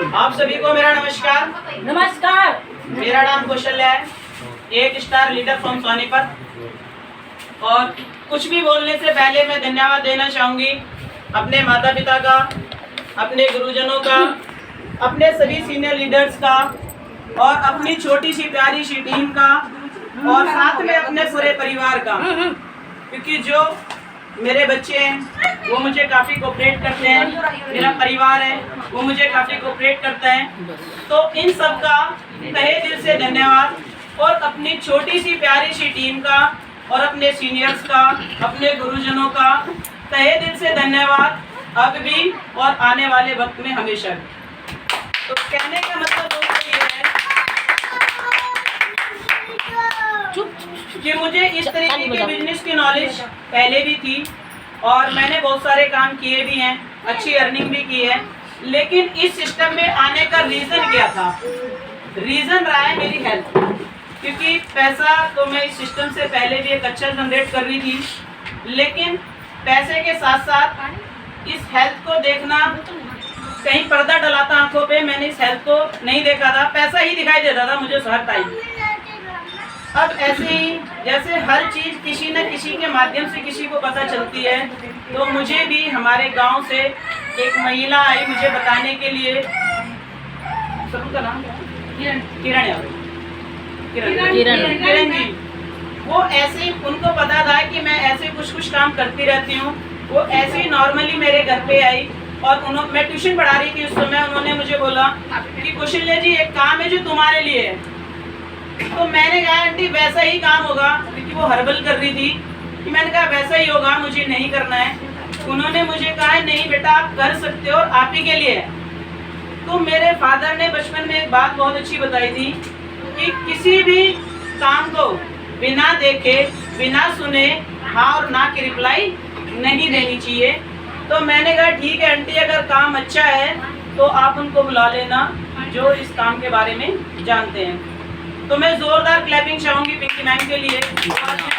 आप सभी को मेरा नमस्कार। नमस्कार। मेरा नाम कौशल्या है, एक स्टार लीडर फ्रॉम सोनीपत। और कुछ भी बोलने से पहले मैं धन्यवाद देना चाहूँगी अपने माता पिता का, अपने गुरुजनों का, अपने सभी सीनियर लीडर्स का और अपनी छोटी सी प्यारी सी टीम का और साथ में अपने पूरे परिवार का, क्योंकि जो मेरे बच्चे हैं वो मुझे काफ़ी कोऑपरेट करते हैं, मेरा परिवार है वो मुझे काफ़ी कोऑपरेट करता है। तो इन सब का तहे दिल से धन्यवाद और अपनी छोटी सी प्यारी सी टीम का और अपने सीनियर्स का, अपने गुरुजनों का तहे दिल से धन्यवाद अब भी और आने वाले वक्त में हमेशा। तो कहने का मतलब दोस्तों ये है कि मुझे इस तरीके के बिजनेस की नॉलेज पहले भी थी और मैंने बहुत सारे काम किए भी हैं, अच्छी अर्निंग भी की है। लेकिन इस सिस्टम में आने का रीज़न क्या था? रीज़न रहा है मेरी हेल्थ, क्योंकि पैसा तो मैं इस सिस्टम से पहले भी एक अच्छा जनरेट कर रही थी, लेकिन पैसे के साथ साथ इस हेल्थ को देखना, कहीं पर्दा डला था आंखों पे, मैंने इस हेल्थ को नहीं देखा था, पैसा ही दिखाई देता था मुझे हर टाइम। अब ऐसे ही जैसे हर चीज़ किसी न किसी के माध्यम से किसी को पता चलती है, तो मुझे भी हमारे गांव से एक महिला आई मुझे बताने के लिए, सबका नाम किरण जी। वो ऐसे ही उनको पता था कि मैं ऐसे कुछ काम करती रहती हूँ। वो ऐसे ही नॉर्मली मेरे घर पे आई और मैं ट्यूशन पढ़ा रही थी उस समय। उन्होंने मुझे बोला कि कौशल्या जी एक काम है जो तुम्हारे लिए है। तो मैंने कहा आंटी वैसा ही काम होगा, क्योंकि वो हर्बल कर रही थी, कि मैंने कहा वैसा ही होगा, मुझे नहीं करना है। उन्होंने मुझे कहा नहीं बेटा आप कर सकते हो, आप ही के लिए है। तो मेरे फादर ने बचपन में एक बात बहुत अच्छी बताई थी कि किसी भी काम को बिना देखे बिना सुने हाँ और ना की रिप्लाई नहीं देनी चाहिए। तो मैंने कहा ठीक है आंटी, अगर काम अच्छा है तो आप उनको बुला लेना जो इस काम के बारे में जानते हैं। तो मैं जोरदार क्लैपिंग चाहूंगी पिंकी मैम के लिए,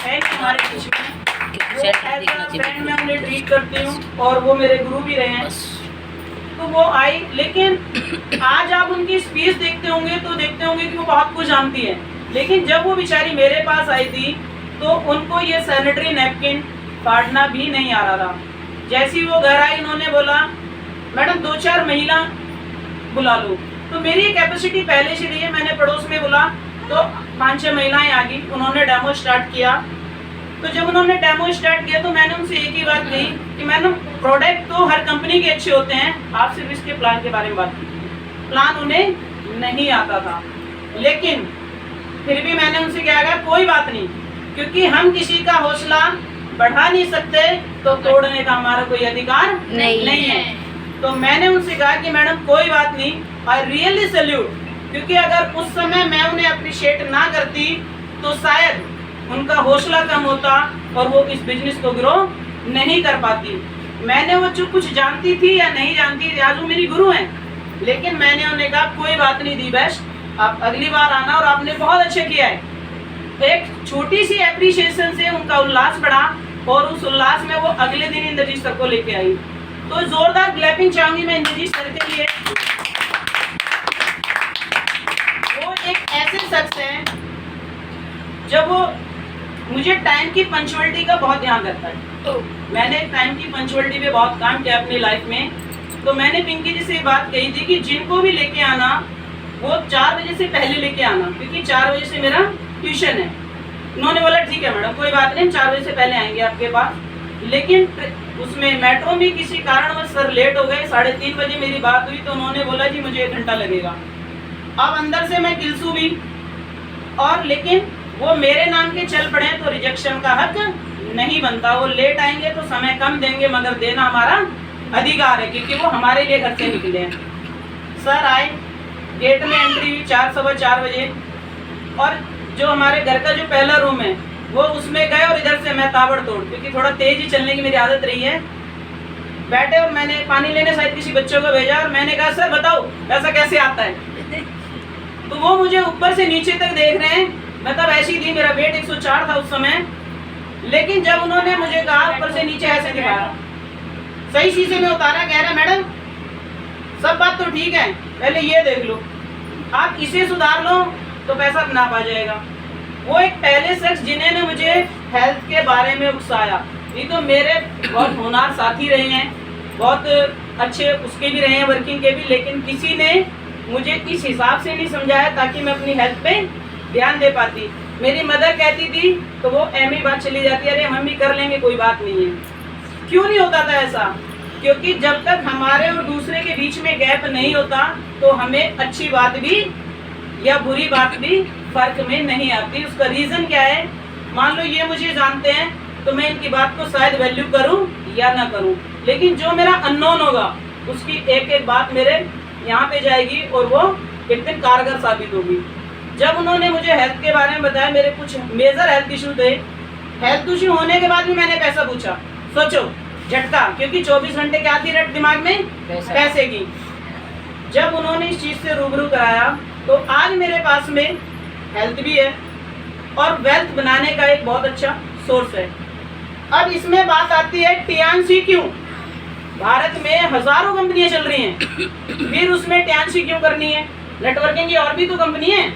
है हमारे बीच में। मैं उन्हें ट्रीट करती हूँ और वो मेरे गुरु भी रहे हैं। तो वो आई, लेकिन आज आप उनकी स्पीच देखते होंगे तो देखते होंगे कि वो बहुत कुछ जानती है, लेकिन जब वो बेचारी मेरे पास आई थी तो उनको ये सैनिटरी नैपकिन फाड़ना भी नहीं आ रहा था। जैसी वो घर आई उन्होंने बोला मैडम 2-4 महिला बुला लो। तो मेरी कैपेसिटी पहले से रही है, मैंने पड़ोस में बोला तो 5-6 महिलाएं आ गई। उन्होंने डेमो स्टार्ट किया। तो जब उन्होंने डेमो स्टार्ट किया तो मैंने उनसे एक ही बात कही कि मैडम प्रोडक्ट तो हर कंपनी के अच्छे होते हैं, आप सिर्फ इसके प्लान के बारे में बात कीजिए। प्लान उन्हें नहीं आता था, लेकिन फिर भी मैंने उनसे क्या कहा कोई बात नहीं, क्योंकि हम किसी का हौसला बढ़ा नहीं सकते तो तोड़ने का हमारा कोई अधिकार नहीं है। तो मैंने उनसे कहा कि मैडम कोई बात नहीं, आई रियली सैल्यूट, क्योंकि अगर उस समय मैं उन्हें अप्रिशिएट ना करती तो शायद उनका हौसला कम होता और वो इस बिजनेस को ग्रो नहीं कर पाती। मैंने वो जो कुछ जानती थी या नहीं जानती थी, आज वो मेरी गुरु हैं, लेकिन मैंने उन्हें कहा कोई बात नहीं दी बेस्ट, आप अगली बार आना और आपने बहुत अच्छा किया है। एक छोटी सी एप्रिशिएशन से उनका उल्लास बढ़ा और उस उल्लास में वो अगले दिन इंद्रजीत सर को लेके आई। तो जोरदार क्लैपिंग चाहूंगी मैं इंद्रजीत सर के लिए। वो एक ऐसे शख्स हैं जब वो मुझे टाइम की पंचुअलिटी का बहुत ध्यान रखता है। तो मैंने टाइम की पंचुअलिटी पे बहुत काम किया अपनी लाइफ में। तो मैंने पिंकी जी से बात कही थी कि जिनको भी लेके आना वो 4 बजे से पहले लेके आना, क्योंकि 4 बजे से मेरा ट्यूशन है। उन्होंने बोला ठीक है मैडम कोई बात नहीं, 4 बजे से पहले आएंगे आपके पास। लेकिन उसमें मेट्रो में किसी कारणवश सर लेट हो गए, 3:30 बजे मेरी बात हुई तो उन्होंने बोला जी मुझे 1 घंटा लगेगा। अब अंदर से मैं किलसू भी, और लेकिन वो मेरे नाम के चल पड़े तो रिजेक्शन का हक नहीं बनता। वो लेट आएंगे तो समय कम देंगे, मगर देना हमारा अधिकार है, क्योंकि वो हमारे लिए घर से निकले हैं। सर आए, गेट में एंट्री हुई 4-4:15 बजे, और जो हमारे घर का जो पहला रूम है वो उसमें गए और इधर से मैं ताबड़तोड़, क्योंकि थोड़ा तेज ही चलने की मेरी आदत रही है, बैठे और मैंने पानी लेने शायद किसी बच्चों को भेजा और मैंने कहा सर बताओ पैसा कैसे आता है। तो वो मुझे ऊपर से नीचे तक देख रहे हैं, मतलब ऐसी थी, मेरा वेट 104 था उस समय, लेकिन जब उन्होंने मुझे कहा ऊपर से नीचे ऐसे दिखाया, सही शीशे में उतारा, कह रहा मैडम सब बात तो ठीक है, पहले ये देख लो, आप इसे सुधार लो तो पैसा अपना आ जाएगा। वो एक पहले शख्स जिन्होंने मुझे हेल्थ के बारे में उकसाया, ये तो मेरे बहुत होनहार साथी रहे हैं, बहुत अच्छे उसके भी रहे हैं, वर्किंग के भी, लेकिन किसी ने मुझे इस हिसाब से नहीं समझाया ताकि मैं अपनी हेल्थ पे ध्यान दे पाती। मेरी मदर कहती थी तो वो एम बात चली जाती है, अरे मम्मी कर लेंगे कोई बात नहीं है। क्यों नहीं होता था ऐसा? क्योंकि जब तक हमारे और दूसरे के बीच में गैप नहीं होता तो हमें अच्छी बात भी या बुरी बात भी फर्क में नहीं आती। उसका रीज़न क्या है? मान लो ये मुझे जानते हैं तो मैं इनकी बात को शायद वैल्यू करूं या ना करूं, लेकिन जो मेरा अननोन होगा उसकी एक एक बात मेरे यहाँ पे जाएगी और वो एक दिन कारगर साबित होगी। जब उन्होंने मुझे हेल्थ के बारे में बताया, मेरे कुछ मेजर हेल्थ इशू थे, हेल्थ इशू होने के बाद भी मैंने पैसा पूछा। सोचो झटका, क्योंकि 24 घंटे क्या आती रट दिमाग में? पैसे की। जब उन्होंने इस चीज़ से रूबरू कराया तो आज मेरे पास में हेल्थ भी है और वेल्थ बनाने का एक बहुत अच्छा सोर्स है। अब इसमें बात आती है टीएनसी क्यों? भारत में हजारों कंपनियां चल रही हैं, फिर उसमें टीएनसी क्यों करनी है? नेटवर्किंग की और भी तो कंपनी है,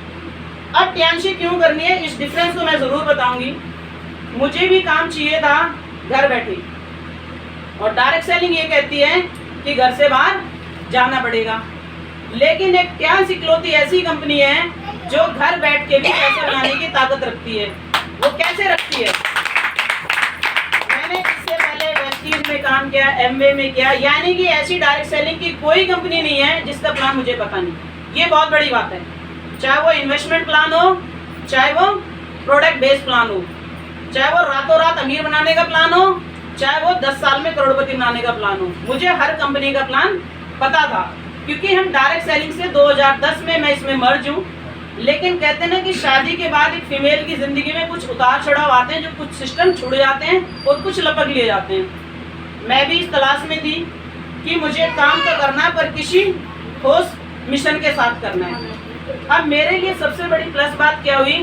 अब टीएनसी क्यों करनी है? इस डिफरेंस को मैं ज़रूर बताऊंगी। मुझे भी काम चाहिए था घर बैठे, और डायरेक्ट सेलिंग ये कहती है कि घर से बाहर जाना पड़ेगा, लेकिन एक टीएनसी इकलौती ऐसी कंपनी है जो घर बैठ के भी पैसे बनाने की ताकत रखती है। वो कैसे रखती है? मैंने इससे पहले वेस्टीज में काम किया, एमवे में किया, यानी कि ऐसी डायरेक्ट सेलिंग की कोई कंपनी नहीं है जिसका प्लान मुझे पता नहीं। ये बहुत बड़ी बात है। चाहे वो इन्वेस्टमेंट प्लान हो, चाहे वो प्रोडक्ट बेस्ड प्लान हो, चाहे वो रातों रात अमीर बनाने का प्लान हो, चाहे वो 10 साल में करोड़पति बनाने का प्लान हो, मुझे हर कंपनी का प्लान पता था, क्योंकि हम डायरेक्ट सेलिंग से 2010 में मैं इसमें मर्ज हूँ। लेकिन कहते हैं ना कि शादी के बाद एक फीमेल की ज़िंदगी में कुछ उतार चढ़ाव आते हैं, जो कुछ सिस्टम छूट जाते हैं और कुछ लपक लिए जाते हैं। मैं भी इस तलाश में थी कि मुझे काम तो करना है, पर किसी ठोस मिशन के साथ करना है। अब मेरे लिए सबसे बड़ी प्लस बात क्या हुई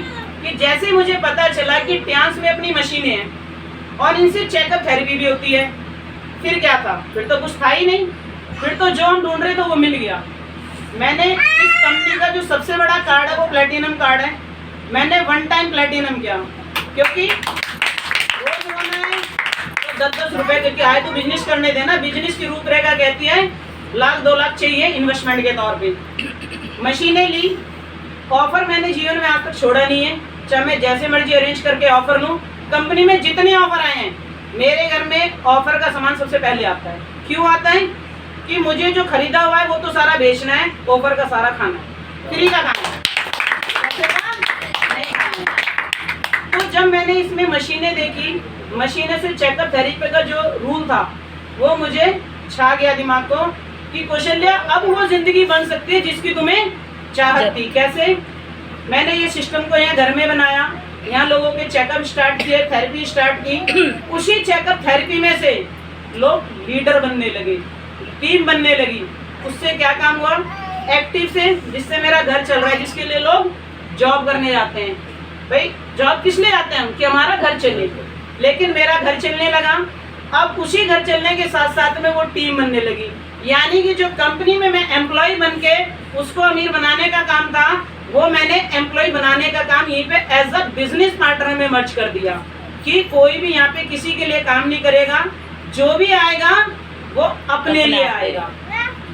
कि जैसे मुझे पता चला कि ट्यांस में अपनी मशीनें हैं और इनसे चेकअप थेरेपी भी होती है, फिर क्या था? फिर तो कुछ था ही नहीं, फिर तो जो हम ढूंढ रहे थे वो मिल गया। मैंने इस कंपनी का जो सबसे बड़ा कार्ड है वो प्लेटिनम कार्ड है। मैंने 1 टाइम प्लेटिनम किया, क्योंकि रोज होना है तो 10-10 रुपए करके आए तो बिजनेस करने देना। बिजनेस की रूपरेखा कहती है 1-2 लाख चाहिए इन्वेस्टमेंट के तौर पे। मशीनें ली, ऑफर मैंने जीवन में आज तक छोड़ा नहीं है, चाहे मैं जैसे मर्जी अरेंज करके ऑफर लूँ। कंपनी में जितने ऑफर आए हैं, मेरे घर में ऑफर का सामान सबसे पहले आता है। क्यों आता है? कि मुझे जो खरीदा हुआ है वो तो सारा बेचना है, ऑफर का सारा खाना है, फ्री का खाना है, नहीं खाना है। तो जब मैंने इसमें मशीनें देखी, मशीनें से चेकअप थेरेपी का जो रूल था वो मुझे छा गया दिमाग को कि कौशल्या अब वो जिंदगी बन सकती है जिसकी तुम्हें चाहत थी। कैसे? मैंने ये सिस्टम को यहाँ घर में बनाया, यहाँ लोगों के चेकअप स्टार्ट किए, थेरेपी स्टार्ट की। उसी चेकअप थेरेपी में से लोग लीडर बनने लगे, टीम बनने लगी। उससे क्या काम हुआ? एक्टिव से, जिससे मेरा घर चल रहा है, जिसके लिए लोग जॉब करने जाते हैं। भाई जॉब किस लिए जाते हैं? कि हमारा घर चले, लेकिन मेरा घर चलने लगा। अब उसी घर चलने के साथ साथ में वो टीम बनने लगी, यानी कि जो कंपनी में मैं एम्प्लॉय बन के उसको अमीर बनाने का काम था, वो मैंने एम्प्लॉय बनाने का काम यहीं पे एज अ बिजनेस पार्टनर में मर्ज कर दिया कि कोई भी यहाँ पे किसी के लिए काम नहीं करेगा, जो भी आएगा वो अपने लिए आएगा।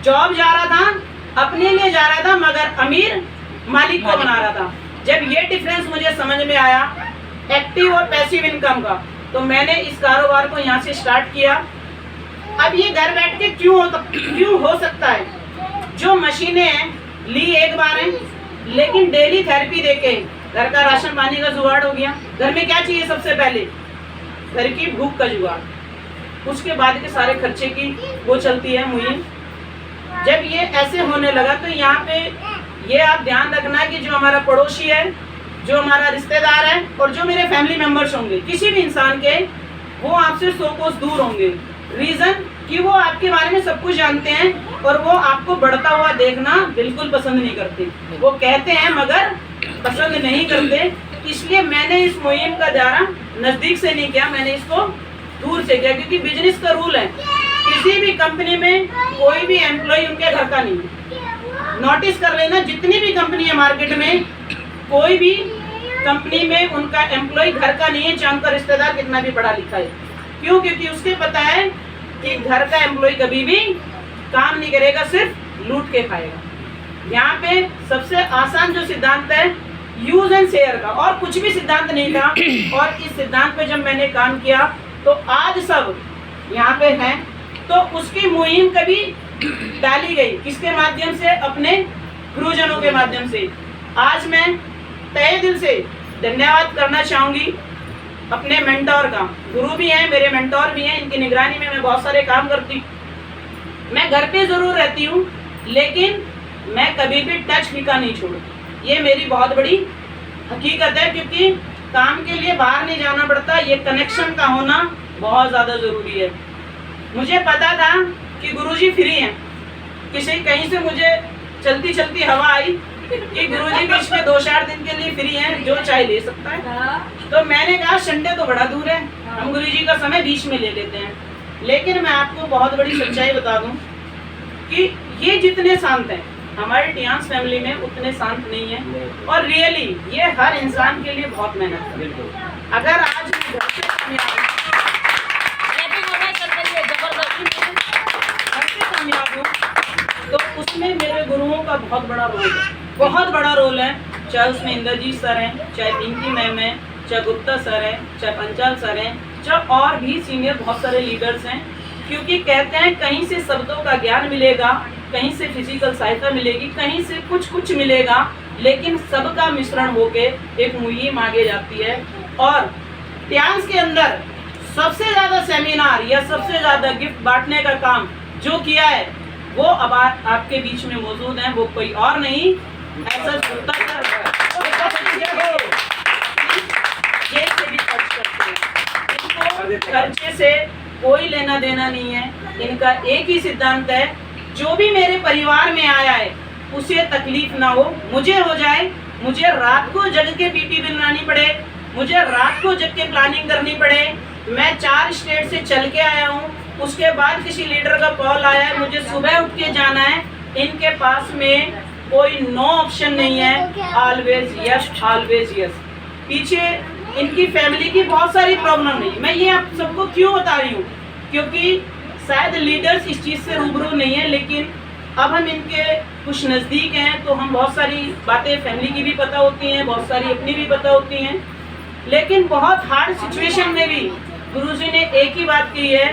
जॉब जा रहा था, अपने लिए जा रहा था, मगर अमीर मालिक को बना रहा था। जब ये डिफरेंस मुझे समझ में आया एक्टिव और पैसिव इनकम का, तो मैंने इस कारोबार को यहाँ से स्टार्ट किया। अब ये घर बैठ के क्यों हो सकता है? जो मशीनें हैं ली एक बार है, लेकिन डेली थेरेपी देके घर का राशन पानी का जुगाड़ हो गया। घर में क्या चाहिए? सबसे पहले घर की भूख का जुगाड़, उसके बाद के सारे खर्चे की वो चलती है मुहिम। जब ये ऐसे होने लगा तो यहाँ पे ये आप ध्यान रखना कि जो हमारा पड़ोसी है, जो हमारा रिश्तेदार है और जो मेरे फैमिली मेंबर्स होंगे किसी भी इंसान के, वो आपसे 100 कोस दूर होंगे। रीज़न कि वो आपके बारे में सब कुछ जानते हैं और वो आपको बढ़ता हुआ देखना बिल्कुल पसंद नहीं करते। वो कहते हैं मगर पसंद नहीं करते। इसलिए मैंने इस मुहिम का दायरा नज़दीक से नहीं किया, मैंने इसको दूर से किया, क्योंकि बिजनेस का रूल है किसी भी कंपनी में कोई भी एम्प्लॉय उनके घर का नहीं है। नोटिस कर लेना, जितनी भी कंपनी है मार्केट में, कोई भी कंपनी में उनका एम्प्लॉय घर का नहीं है, चाहे उनका रिश्तेदार कितना भी पढ़ा लिखा है। क्यों? क्योंकि उसके पता है कि घर का एम्प्लॉय कभी भी काम नहीं करेगा, सिर्फ लूट के खाएगा। यहाँ पे सबसे आसान जो सिद्धांत है यूज एंड शेयर का, और कुछ भी सिद्धांत नहीं था। और इस सिद्धांत पे जब मैंने काम किया तो आज सब यहाँ पे हैं। तो उसकी मुहिम कभी डाली गई किसके माध्यम से? अपने गुरुजनों के माध्यम से। आज मैं तहे दिल से धन्यवाद करना चाहूँगी अपने मेंटोर का। गुरु भी हैं, मेरे मेंटोर भी हैं, इनकी निगरानी में मैं बहुत सारे काम करती हूँ। मैं घर पे ज़रूर रहती हूँ, लेकिन मैं कभी भी टच फीका नहीं छोड़ती। ये मेरी बहुत बड़ी हकीकत है, क्योंकि काम के लिए बाहर नहीं जाना पड़ता। ये कनेक्शन का होना बहुत ज़्यादा ज़रूरी है। मुझे पता था कि गुरुजी फ्री हैं। किसी कहीं से मुझे चलती चलती हवा आई कि गुरुजी बीच में 2-4 दिन के लिए फ्री हैं, जो चाहे ले सकता है। तो मैंने कहा संडे तो बड़ा दूर है, हम गुरुजी का समय बीच में ले लेते हैं। लेकिन मैं आपको बहुत बड़ी सच्चाई बता दूं कि ये जितने शांत हैं हमारे टियांस फैमिली में उतने शांत नहीं है। और रियली ये हर इंसान के लिए बहुत मेहनत है। अगर आज मैं घर से कामयाब हूँ तो उसमें मेरे गुरुओं का बहुत बड़ा रोल है, बहुत बड़ा रोल है। चाहे उसमें इंद्रजीत सर हैं, चाहे पिंकी मैम है, चाहे गुप्ता सर है, चाहे पंचाल सर हैं, चाहे और भी सीनियर बहुत सारे लीडर्स हैं। क्योंकि कहते हैं कहीं से शब्दों का ज्ञान मिलेगा, कहीं से फिजिकल सहायता मिलेगी, कहीं से कुछ मिलेगा, लेकिन सबका मिश्रण होके एक मुहिम आगे जाती है। और टियांस के अंदर सबसे ज़्यादा सेमिनार या सबसे ज़्यादा गिफ्ट बांटने का काम जो किया है वो अब आपके बीच में मौजूद है, वो कोई और नहीं ऐसा गुप्ता सर है। इनको खर्चे से कोई लेना देना नहीं है। इनका एक ही सिद्धांत है, जो भी मेरे परिवार में आया है उसे तकलीफ ना हो, मुझे हो जाए। मुझे रात को जग के पीपी बनानी पड़े, मुझे रात को जग के प्लानिंग करनी पड़े। मैं 4 स्टेट से चल के आया हूँ, उसके बाद किसी लीडर का कॉल आया है, मुझे सुबह उठ के जाना है। इनके पास में कोई नो ऑप्शन नहीं है, ऑलवेज यस, ऑलवेज यस। पीछे इनकी फैमिली की बहुत सारी प्रॉब्लम नहीं। मैं ये आप सबको क्यों बता रही हूँ? क्योंकि शायद लीडर्स इस चीज़ से रूबरू नहीं है, लेकिन अब हम इनके कुछ नज़दीक हैं तो हम बहुत सारी बातें फैमिली की भी पता होती हैं, बहुत सारी अपनी भी पता होती हैं। लेकिन बहुत हार्ड सिचुएशन में भी गुरुजी ने एक ही बात कही है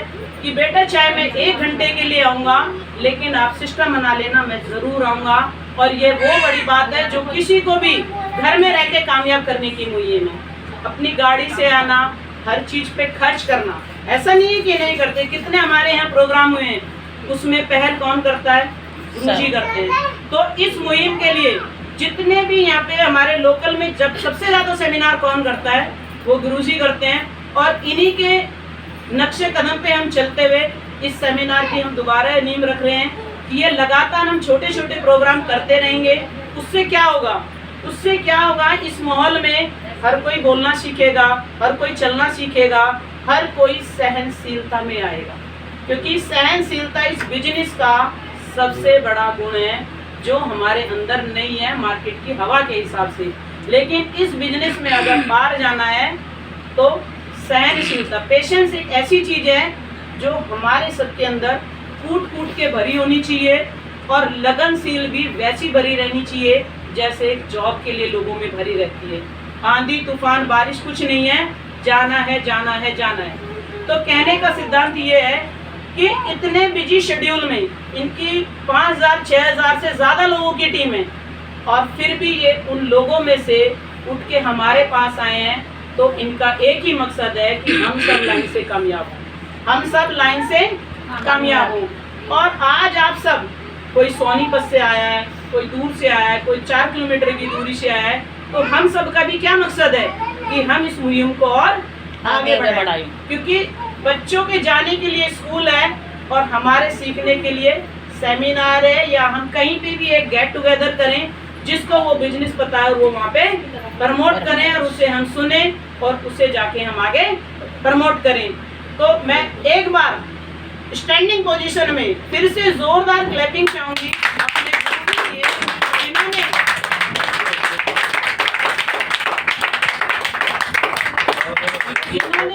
कि बेटा चाहे मैं 1 घंटे के लिए आऊँगा, लेकिन आप सिस्टम बना लेना, मैं ज़रूर आऊँगा। और ये वो बड़ी बात है जो किसी को भी घर में रह के कामयाब करने की मुहिम है। अपनी गाड़ी से आना, हर चीज़ पे खर्च करना, ऐसा नहीं है कि नहीं करते। कितने हमारे यहाँ प्रोग्राम हुए हैं, उसमें पहल कौन करता है? गुरुजी करते हैं। तो इस मुहिम के लिए जितने भी यहाँ पे हमारे लोकल में जब सबसे ज़्यादा सेमिनार कौन करता है, वो गुरुजी करते हैं। और इन्हीं के नक्शे कदम पे हम चलते हुए इस सेमिनार की हम दोबारा नींव रख रहे हैं कि ये लगातार हम छोटे छोटे प्रोग्राम करते रहेंगे। उससे क्या होगा? उससे क्या होगा? इस माहौल में हर कोई बोलना सीखेगा, हर कोई चलना सीखेगा, हर कोई सहनशीलता में आएगा। क्योंकि सहनशीलता इस बिजनेस का सबसे बड़ा गुण है जो हमारे अंदर नहीं है मार्केट की हवा के हिसाब से। लेकिन इस बिजनेस में अगर पार जाना है तो सहनशीलता, पेशेंस एक ऐसी चीज़ है जो हमारे सबके अंदर कूट कूट के भरी होनी चाहिए। और लगनशील भी वैसी भरी रहनी चाहिए जैसे एक जॉब के लिए लोगों में भरी रहती है। आंधी तूफान बारिश कुछ नहीं है, जाना है जाना है जाना है। तो कहने का सिद्धांत ये है कि इतने बिजी शेड्यूल में इनकी 5000-6000 से ज़्यादा लोगों की टीम है, और फिर भी ये उन लोगों में से उठ के हमारे पास आए हैं। तो इनका एक ही मकसद है कि हम सब लाइन से कामयाब हों, हम सब लाइन से कामयाब हों। और आज आप सब, कोई सोनीपत से आया है, कोई दूर से आया है, कोई 4 किलोमीटर की दूरी से आया है, तो हम सब का भी क्या मकसद है कि हम इस मुहिम को और आगे बढ़ाएं। क्योंकि बच्चों के जाने के लिए स्कूल है और हमारे सीखने के लिए सेमिनार है, या हम कहीं पे भी एक गेट टुगेदर करें जिसको वो बिजनेस पता है वो वहाँ पे प्रमोट करें और उसे हम सुने और उसे जाके हम आगे प्रमोट करें। तो मैं एक बार स्टैंडिंग पोजीशन में फिर से जोरदार क्लैपिंग चाहूंगी अपने गुरु के लिए। इन्होंने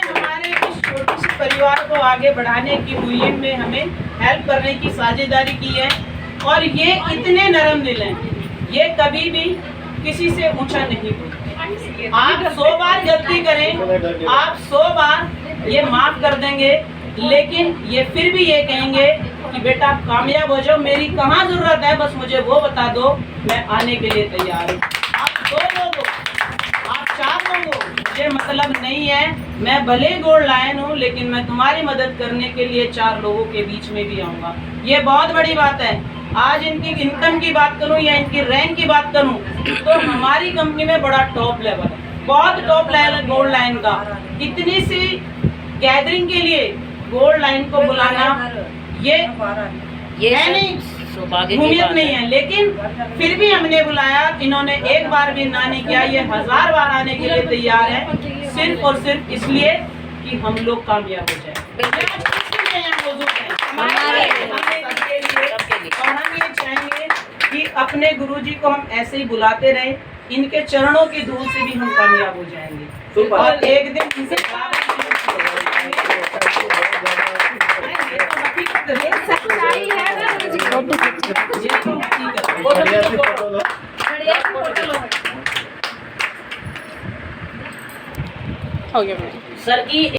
हमारे इस छोटे से परिवार को आगे बढ़ाने की मुहिम में हमें हेल्प करने की साझेदारी की है। और ये इतने नरम दिल हैं, ये कभी भी किसी से ऊंचा नहीं बोलते। आप 100 बार गलती करें, आप 100 बार ये माफ कर देंगे, लेकिन ये फिर भी ये कहेंगे कि बेटा कामयाब हो जाओ, मेरी कहाँ जरूरत है, बस मुझे वो बता दो, मैं आने के लिए तैयार हूँ। आप 2 लोग हो, आप 4 लोग हो, मुझे मतलब नहीं है, मैं भले गोल्ड लायन हूँ, लेकिन मैं तुम्हारी मदद करने के लिए 4 लोगों के बीच में भी आऊँगा। ये बहुत बड़ी बात है। आज इनकी इनकम की बात करूं या इनकी रैंक की बात करूं तो हमारी कंपनी में बड़ा टॉप लेवल है, बहुत टॉप लेवल गोल्ड लाइन का। इतनी सी गैदरिंग के लिए गोल्ड लाइन को बुलाना ये है नहीं, उम्मीद नहीं है, लेकिन फिर भी हमने बुलाया। इन्होंने एक बार भी ना नहीं किया, ये 1000 बार आने के लिए तैयार है, सिर्फ और सिर्फ इसलिए कि हम लोग कामयाब हो जाए। और हम ये चाहेंगे कि अपने गुरुजी को हम ऐसे ही बुलाते रहें, इनके चरणों की धूल से भी हम कामयाब हो जाएंगे। और एक दिन इनसे सर की